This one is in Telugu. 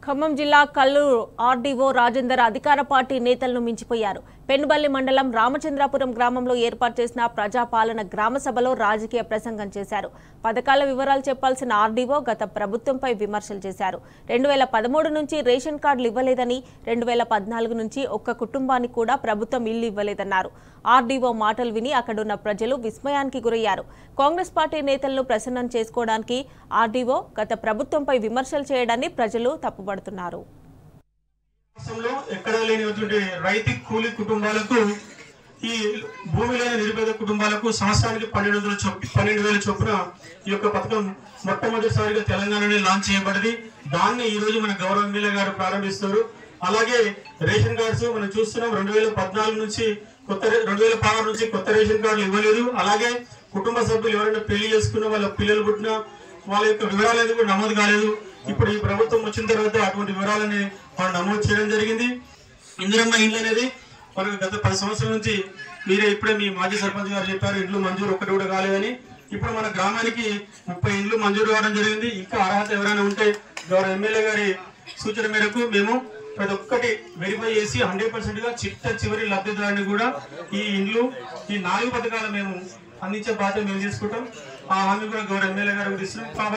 ఖమ్మం జిల్లా కల్లూరు ఆర్డీఓ రాజేందర్ అధికార పార్టీ నేతలను మించిపోయారు. పెనుబల్లి మండలం రామచంద్రాపురం గ్రామంలో ఏర్పాటు చేసిన ప్రజాపాలన గ్రామ సభలో రాజకీయ ప్రసంగం చేశారు. పథకాల వివరాలు చెప్పాల్సిన ఆర్డీఓ గత ప్రభుత్వంపై విమర్శలు చేశారు. 2013 నుంచి రేషన్ కార్డులు ఇవ్వలేదని, 2014 నుంచి ఒక్క కుటుంబానికి కూడా ప్రభుత్వం ఇల్లు ఇవ్వలేదన్నారు. ఆర్డీఓ మాటలు విని అక్కడున్న ప్రజలు విస్మయానికి గురయ్యారు. కాంగ్రెస్ పార్టీ నేతలను ప్రసన్నం చేసుకోవడానికి ఆర్డీఓ గత ప్రభుత్వంపై విమర్శలు చేయడాన్ని ప్రజలు తప్పుపడుతున్నారు. ఎక్కడ లేనిటువంటి రైతు కూలీ కుటుంబాలకు, ఈ భూమి లేని నిరుపేద కుటుంబాలకు సంవత్సరానికి 12,000 చొప్పున ఈ యొక్క పథకం మొట్టమొదటిసారిగా తెలంగాణలో లాంచ్ చేయబడింది. దాన్ని ఈ రోజు మన గౌరవ ఎమ్మెల్యే గారు ప్రారంభిస్తారు. అలాగే రేషన్ కార్డ్స్ మనం చూస్తున్నాం. 2014 నుంచి 2016 నుంచి కొత్త రేషన్ కార్డులు ఇవ్వలేదు. అలాగే కుటుంబ సభ్యులు ఎవరైనా పెళ్లి చేసుకున్న వాళ్ళ పిల్లలు పుట్టిన వాళ్ళ యొక్క వివరాలు అనేది కూడా నమోదు కాలేదు. ఇప్పుడు ఈ ప్రభుత్వం వచ్చిన తర్వాత అటువంటి వివరాలని మనం నమోదు చేయడం జరిగింది. ఇందిరమ్మ ఇల్లు అనేది మనకు గత 10 సంవత్సరాల నుంచి ఇప్పుడే మీ మాజీ సర్పంచ్ గారు చెప్పారు, ఇండ్లు మంజూరు ఒక్కటి కూడా కాలేదని. ఇప్పుడు మన గ్రామానికి 30 ఇండ్లు మంజూరు కావడం జరిగింది. ఇంకా అర్హత ఎవరైనా ఉంటే గౌరవ ఎమ్మెల్యే గారి సూచన మేరకు మేము ప్రతి ఒక్కటి వెరిఫై చేసి 100% గా చివరి లబ్ధిదారుని కూడా ఈ ఇండ్లు, ఈ 4 పథకాలు మేము అందించే బాధ్యత మేము తీసుకుంటాం. ఆ హామీ కూడా గౌరవ ఎమ్మెల్యే గారు ఇస్తున్నాం.